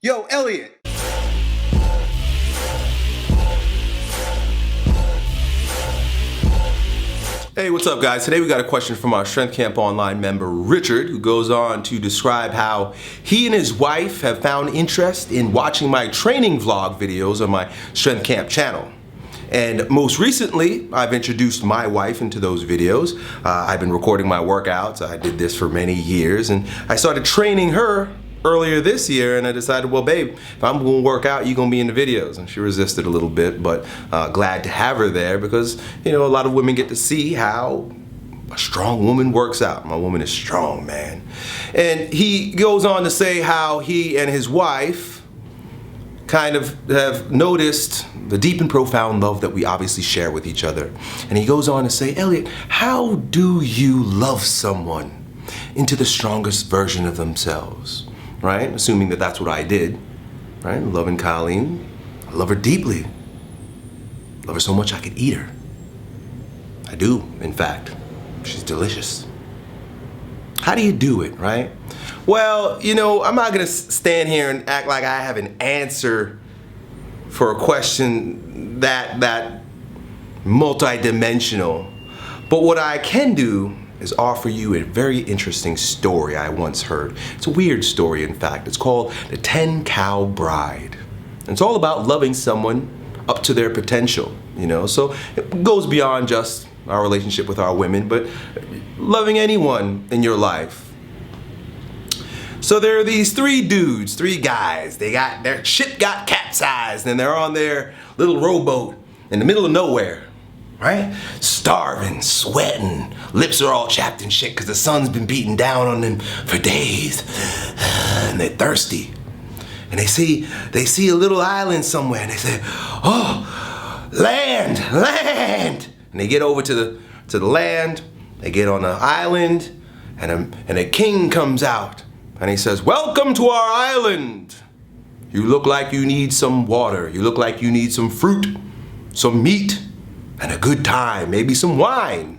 Yo, Elliott. Hey, what's up, guys? Today we got a question from our Strength Camp Online member, Richard, who goes on to describe how he and his wife have found interest in watching my training vlog videos on my Strength Camp channel. And most recently, I've introduced my wife into those videos. I've been recording my workouts. I did this for many years, and I started training her earlier this year, and I decided, well, babe, if I'm gonna work out, you're gonna be in the videos. And she resisted a little bit, but glad to have her there because, you know, a lot of women get to see how a strong woman works out. My woman is strong, man. And he goes on to say how he and his wife kind of have noticed the deep and profound love that we obviously share with each other. And he goes on to say, Elliott, how do you love someone into the strongest version of themselves? Right? Assuming that that's what I did, right? Loving Colleen, I love her deeply. Love her so much I could eat her. I do, in fact. She's delicious. How do you do it, right? Well, you know, I'm not gonna stand here and act like I have an answer for a question that multi-dimensional. But what I can do is offer you a very interesting story I once heard. It's a weird story, in fact. It's called The 10-Cow Bride. And it's all about loving someone up to their potential, you know? So it goes beyond just our relationship with our women, but loving anyone in your life. So there are these three guys. Their ship got capsized and they're on their little rowboat in the middle of nowhere. Right? Starving, sweating, lips are all chapped and shit because the sun's been beating down on them for days. And they're thirsty. And they see a little island somewhere and they say, oh, land. And they get over to the land, they get on the island, and a king comes out and he says, welcome to our island. You look like you need some water. You look like you need some fruit, some meat, and a good time, maybe some wine.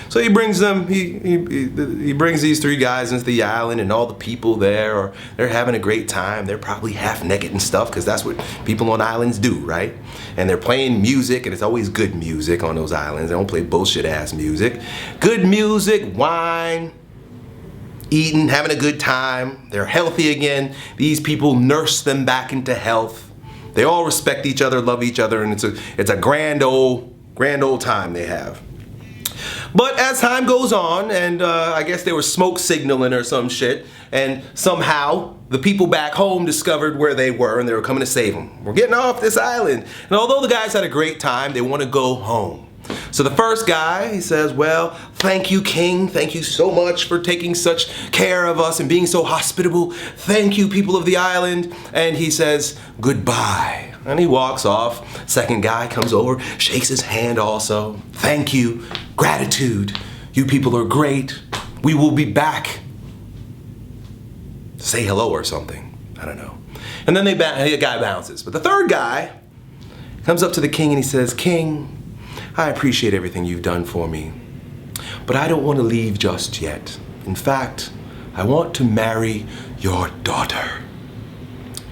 So he brings them, he brings these three guys into the island, and all the people there they're having a great time. They're probably half naked and stuff, because that's what people on islands do, right? And they're playing music, and it's always good music on those islands. They don't play bullshit ass music. Good music, wine, eating, having a good time. They're healthy again. These people nurse them back into health. They all respect each other, love each other, and it's a grand old time they have. But as time goes on, and I guess they were smoke signaling or some shit, and somehow the people back home discovered where they were and they were coming to save them. We're getting off this island. And although the guys had a great time, they want to go home. So the first guy, he says, well, thank you, King. Thank you so much for taking such care of us and being so hospitable. Thank you, people of the island. And he says, goodbye. And he walks off. Second guy comes over, shakes his hand also. Thank you. Gratitude. You people are great. We will be back. Say hello or something. I don't know. And then the guy bounces. But the third guy comes up to the king and he says, King, I appreciate everything you've done for me, but I don't want to leave just yet. In fact, I want to marry your daughter.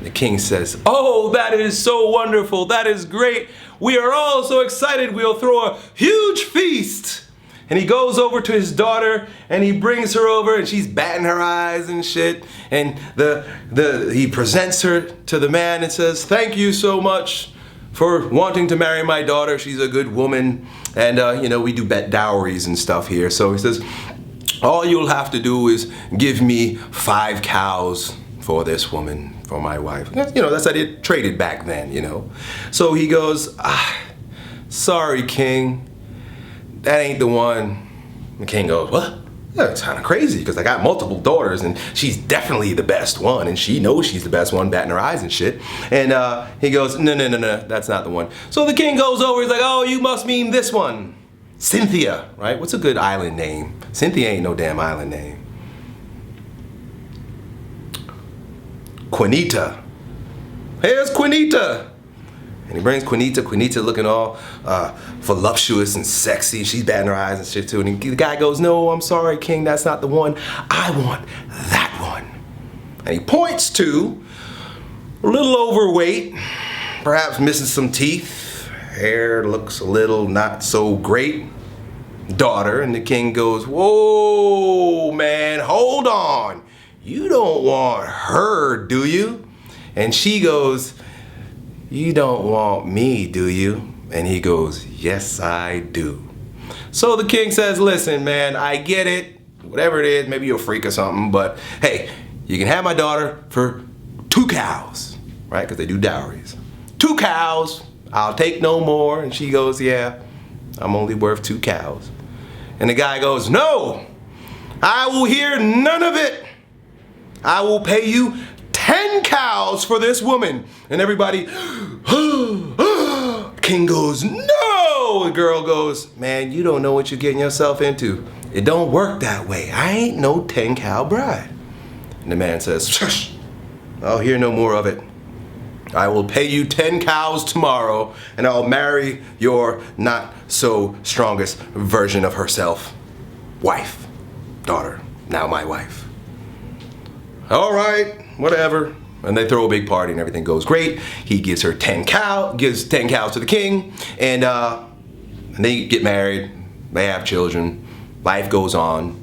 The king says, oh, that is so wonderful. That is great. We are all so excited. We'll throw a huge feast. And he goes over to his daughter and he brings her over and she's batting her eyes and shit. And he presents her to the man and says, thank you so much for wanting to marry my daughter. She's a good woman. And, you know, we do bet dowries and stuff here. So he says, all you'll have to do is give me 5 cows for this woman, for my wife. You know, that's how they traded back then, you know. So he goes, sorry, King, that ain't the one. The king goes, what? Yeah, it's kind of crazy because I got multiple daughters and she's definitely the best one and she knows she's the best one, batting her eyes and shit. And he goes, no, that's not the one. So the king goes over, he's like, oh, you must mean this one. Cynthia, right? What's a good island name? Cynthia ain't no damn island name. Quinita. Here's Quinita. And he brings Quinita looking all voluptuous and sexy. She's batting her eyes and shit too. And the guy goes, no, I'm sorry, King, that's not the one. I want that one. And he points to a little overweight, perhaps missing some teeth, hair looks a little not so great, daughter. And the king goes, whoa, man, hold on. You don't want her, do you? And she goes, you don't want me, do you? And he goes, yes, I do. So the king says, listen, man, I get it. Whatever it is, maybe you're a freak or something, but hey, you can have my daughter for 2 cows, right? Because they do dowries. 2 cows, I'll take no more. And she goes, yeah, I'm only worth 2 cows. And the guy goes, no, I will hear none of it. I will pay you 10 cows for this woman. And everybody, king goes, no. The girl goes, man, you don't know what you're getting yourself into. It don't work that way. I ain't no 10 cow bride. And the man says, shush, I'll hear no more of it. I will pay you 10 cows tomorrow, and I'll marry your not so strongest version of herself. Wife, daughter, now my wife. All right, whatever. And they throw a big party and everything goes great. He gives her 10 gives 10 cows to the king, and they get married, they have children, life goes on,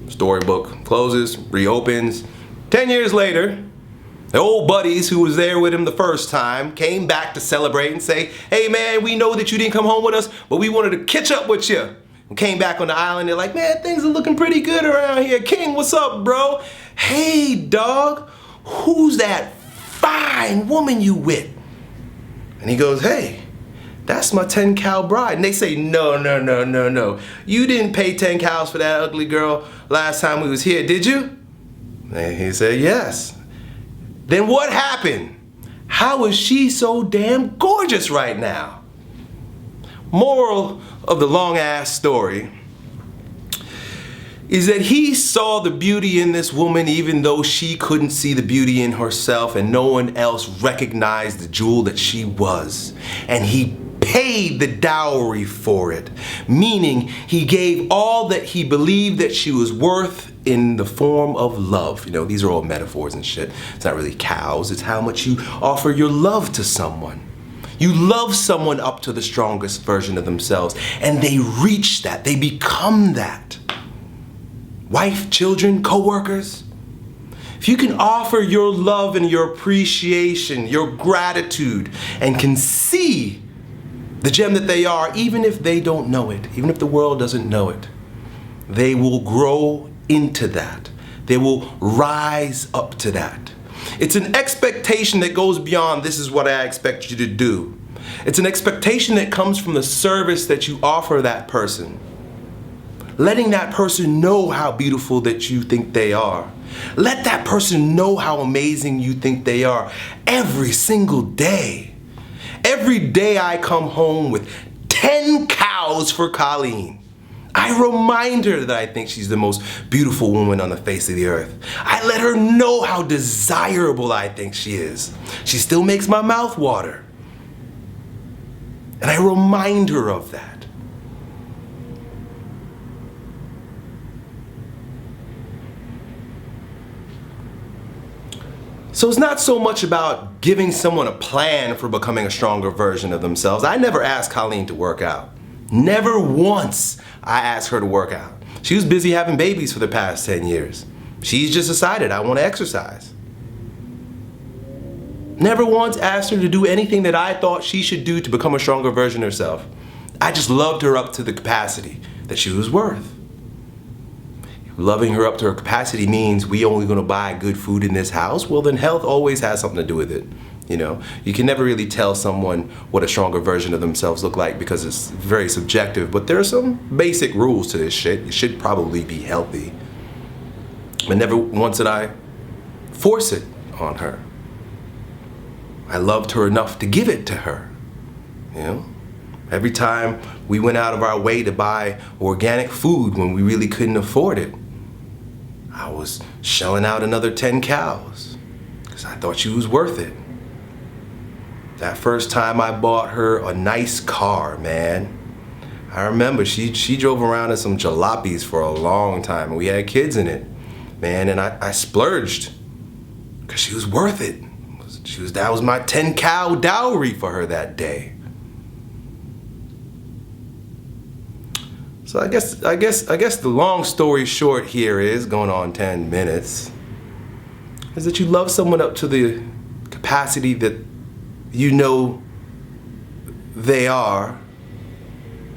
storybook closes, reopens. 10 years later, the old buddies who was there with him the first time came back to celebrate and say, hey man, we know that you didn't come home with us, but we wanted to catch up with you. And came back on the island, they're like, man, things are looking pretty good around here. King, what's up, bro? Hey, dog, who's that fine woman you with? And he goes, hey, that's my 10 cow bride. And they say, no, no, no, no, no. You didn't pay 10 cows for that ugly girl last time we was here, did you? And he said, yes. Then what happened? How is she so damn gorgeous right now? Moral of the long ass story is that he saw the beauty in this woman even though she couldn't see the beauty in herself, and no one else recognized the jewel that she was. And he paid the dowry for it, meaning he gave all that he believed that she was worth in the form of love. You know, these are all metaphors and shit. It's not really cows, it's how much you offer your love to someone. You love someone up to the strongest version of themselves, and they reach that, they become that. Wife, children, co-workers. If you can offer your love and your appreciation, your gratitude, and can see the gem that they are, even if they don't know it, even if the world doesn't know it, they will grow into that. They will rise up to that. It's an expectation that goes beyond, this is what I expect you to do. It's an expectation that comes from the service that you offer that person. Letting that person know how beautiful that you think they are. Let that person know how amazing you think they are every single day. Every day I come home with 10 cows for Colleen. I remind her that I think she's the most beautiful woman on the face of the earth. I let her know how desirable I think she is. She still makes my mouth water. And I remind her of that. So it's not so much about giving someone a plan for becoming a stronger version of themselves. I never asked Colleen to work out. Never once I asked her to work out. She was busy having babies for the past 10 years. She's just decided, I want to exercise. Never once asked her to do anything that I thought she should do to become a stronger version of herself. I just loved her up to the capacity that she was worth. Loving her up to her capacity means we only gonna buy good food in this house. Well, then health always has something to do with it. You know, you can never really tell someone what a stronger version of themselves look like because it's very subjective, but there are some basic rules to this shit. You should probably be healthy. But never once did I force it on her. I loved her enough to give it to her, you know? Every time we went out of our way to buy organic food when we really couldn't afford it, I was shelling out another 10 cows because I thought she was worth it. That first time I bought her a nice car, man. I remember she drove around in some jalopies for a long time and we had kids in it, man, and I splurged because she was worth it. It That was my 10 cow dowry for her that day. So I guess the long story short here is, going on 10 minutes, is that you love someone up to the capacity that you know they are,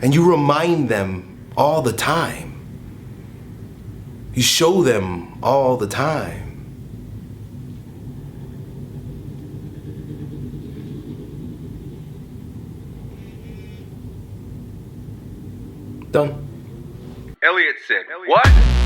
and you remind them all the time. You show them all the time. Done. Elliott said, "What?"